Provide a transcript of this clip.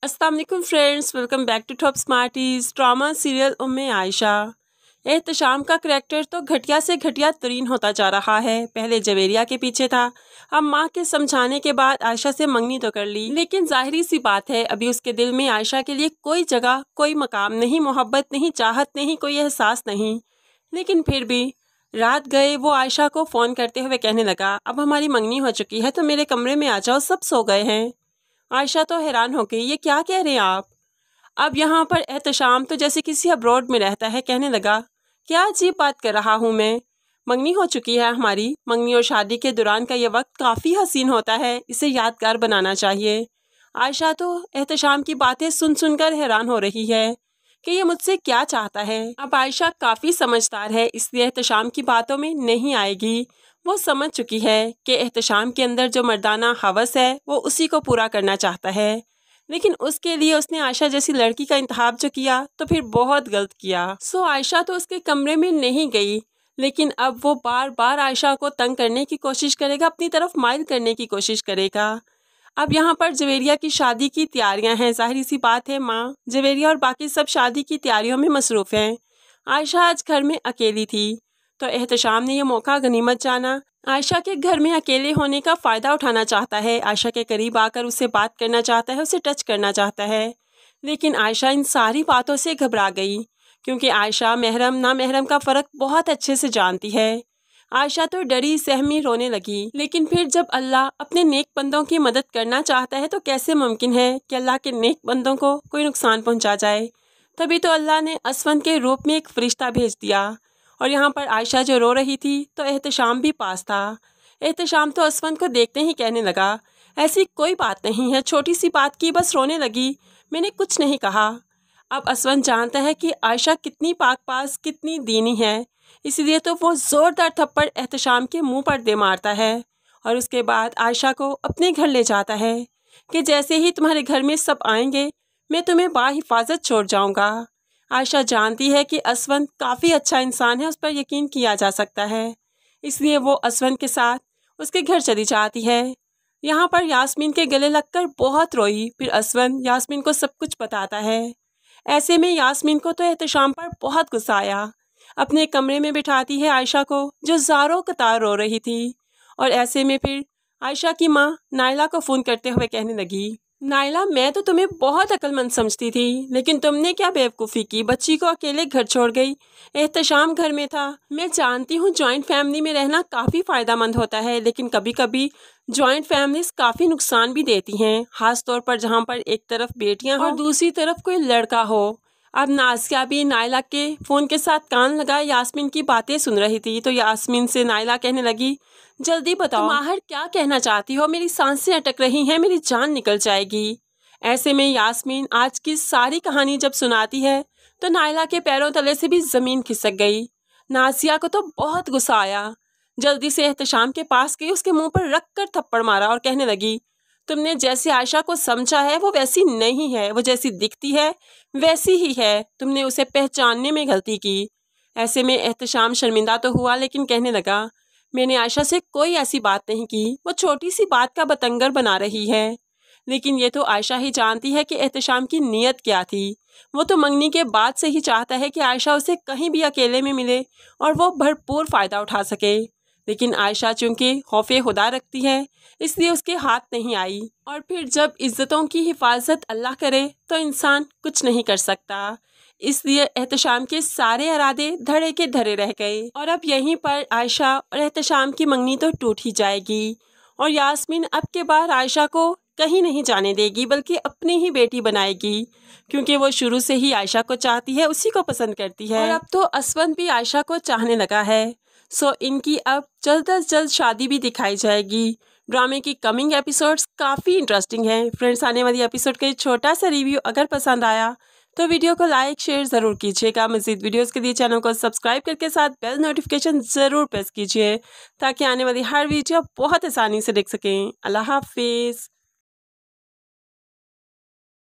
अस्सलाम वालेकुम friends, welcome back to Top Smarties. Drama serial Umme Ayesha. Ehtesham का करैक्टर तो घटिया से घटिया तरीन होता जा रहा है। पहले जवेरिया के पीछे था, अब माँ के समझाने के बाद आयशा से मंगनी तो कर ली, लेकिन जाहिर सी बात है अभी उसके दिल में आयशा के लिए कोई जगह, कोई मकाम नहीं, मोहब्बत नहीं, चाहत नहीं, कोई एहसास नहीं। लेकिन फिर भी रात गए वो आयशा को फ़ोन करते हुए कहने लगा, अब हमारी मंगनी हो चुकी है तो मेरे कमरे में आ जाओ, सब सो गए हैं। आयशा तो हैरान हो गई, ये क्या कह रहे हैं आप? अब यहाँ पर एहतशाम तो जैसे किसी अब्रॉड में रहता है, कहने लगा, क्या अजीब बात कर रहा हूँ मैं, मंगनी हो चुकी है हमारी। मंगनी और शादी के दौरान का ये वक्त काफ़ी हसीन होता है, इसे यादगार बनाना चाहिए। आयशा तो एहतशाम की बातें सुन सुनकर हैरान हो रही है कि ये मुझसे क्या चाहता है। अब आयशा काफ़ी समझदार है, इसलिए एहतशाम की बातों में नहीं आएगी। वो समझ चुकी है कि एहतशाम के अंदर जो मर्दाना हवस है वो उसी को पूरा करना चाहता है, लेकिन उसके लिए उसने आयशा जैसी लड़की का इंतखाब जो किया तो फिर बहुत गलत किया। सो आयशा तो उसके कमरे में नहीं गई, लेकिन अब वो बार बार आयशा को तंग करने की कोशिश करेगा, अपनी तरफ माइल करने की कोशिश करेगा। अब यहाँ पर जवेरिया की शादी की तैयारियां हैं, जाहिर सी बात है माँ, जवेरिया और बाकी सब शादी की तैयारियों में मसरूफ़ हैं। आयशा आज घर में अकेली थी तो एहतशाम ने यह मौका गनीमत जाना, आयशा के घर में अकेले होने का फ़ायदा उठाना चाहता है। आयशा के करीब आकर उससे बात करना चाहता है, उसे टच करना चाहता है। लेकिन आयशा इन सारी बातों से घबरा गई, क्योंकि आयशा महरम ना महरम का फ़र्क बहुत अच्छे से जानती है। आयशा तो डरी सहमी रोने लगी। लेकिन फिर जब अल्लाह अपने नेक बंदों की मदद करना चाहता है तो कैसे मुमकिन है कि अल्लाह के नेक बंदों को कोई नुकसान पहुंचा जाए। तभी तो अल्लाह ने असवंत के रूप में एक फरिश्ता भेज दिया। और यहाँ पर आयशा जो रो रही थी तो एहतशाम भी पास था। एहतशाम तो असवंत को देखते ही कहने लगा, ऐसी कोई बात नहीं है, छोटी सी बात की बस रोने लगी, मैंने कुछ नहीं कहा। अब असवंत जानता है कि आयशा कितनी पाक पास, कितनी दीनी है, इसलिए तो वो ज़ोरदार थप्पड़ एहतशाम के मुंह पर दे मारता है और उसके बाद आयशा को अपने घर ले जाता है कि जैसे ही तुम्हारे घर में सब आएंगे मैं तुम्हें बाहिफाजत छोड़ जाऊंगा। आयशा जानती है कि असवंत काफ़ी अच्छा इंसान है, उस पर यकीन किया जा सकता है, इसलिए वो असवंत के साथ उसके घर चली जाती है। यहाँ पर यास्मीन के गले लगकर बहुत रोई। फिर असवंत यास्मीन को सब कुछ बताता है। ऐसे में यास्मीन को तो एहतशाम पर बहुत गुस्सा आया। अपने कमरे में बिठाती है आयशा को, जो ज़ारों कतार रो रही थी। और ऐसे में फिर आयशा की माँ नाइला को फ़ोन करते हुए कहने लगी, नाइला, मैं तो तुम्हें बहुत अक्लमंद समझती थी, लेकिन तुमने क्या बेवकूफ़ी की, बच्ची को अकेले घर छोड़ गई। एहतशाम घर में था। मैं जानती हूँ जॉइंट फैमिली में रहना काफ़ी फ़ायदेमंद होता है, लेकिन कभी कभी जॉइंट फैमिलीज काफ़ी नुकसान भी देती हैं, ख़ास तौर पर जहाँ पर एक तरफ बेटियाँ और दूसरी तरफ कोई लड़का हो। अब नासिया भी नाइला के फ़ोन के साथ कान लगाए यास्मीन की बातें सुन रही थी, तो यास्मीन से नाइला कहने लगी, जल्दी बताओ तुम आहर क्या कहना चाहती हो, मेरी सांसें अटक रही हैं, मेरी जान निकल जाएगी। ऐसे में यास्मीन आज की सारी कहानी जब सुनाती है तो नाइला के पैरों तले से भी ज़मीन खिसक गई। नासिया को तो बहुत गुस्सा आया, जल्दी से एहतशाम के पास गई, उसके मुंह पर रख कर थप्पड़ मारा और कहने लगी, तुमने जैसे आयशा को समझा है वो वैसी नहीं है, वो जैसी दिखती है वैसी ही है, तुमने उसे पहचानने में गलती की। ऐसे में एहतशाम शर्मिंदा तो हुआ, लेकिन कहने लगा, मैंने आयशा से कोई ऐसी बात नहीं की, वो छोटी सी बात का बतंगर बना रही है। लेकिन ये तो आयशा ही जानती है कि एहतशाम की नीयत क्या थी। वो तो मंगनी के बाद से ही चाहता है कि आयशा उसे कहीं भी अकेले में मिले और वो भरपूर फ़ायदा उठा सके। लेकिन आयशा चूंकि खौफे खुदा रखती है, इसलिए उसके हाथ नहीं आई। और फिर जब इज्जतों की हिफाजत अल्लाह करे तो इंसान कुछ नहीं कर सकता, इसलिए एहतशाम के सारे इरादे धड़े के धरे रह गए। और अब यहीं पर आयशा और एहतशाम की मंगनी तो टूट ही जाएगी और यास्मीन अब के बाद आयशा को कहीं नहीं जाने देगी, बल्कि अपनी ही बेटी बनाएगी, क्योंकि वो शुरू से ही आयशा को चाहती है, उसी को पसंद करती है। और अब तो असवंत भी आयशा को चाहने लगा है। सो इनकी अब जल्द अज जल्द शादी भी दिखाई जाएगी। ड्रामे की कमिंग एपिसोड्स काफ़ी इंटरेस्टिंग हैं। फ्रेंड्स, आने वाली एपिसोड का छोटा सा रिव्यू अगर पसंद आया तो वीडियो को लाइक शेयर ज़रूर कीजिएगा। मज़ीद वीडियोस के लिए चैनल को सब्सक्राइब करके साथ बेल नोटिफिकेशन ज़रूर प्रेस कीजिए, ताकि आने वाली हर वीडियो बहुत आसानी से देख सकें। अल्लाह हाफिज़।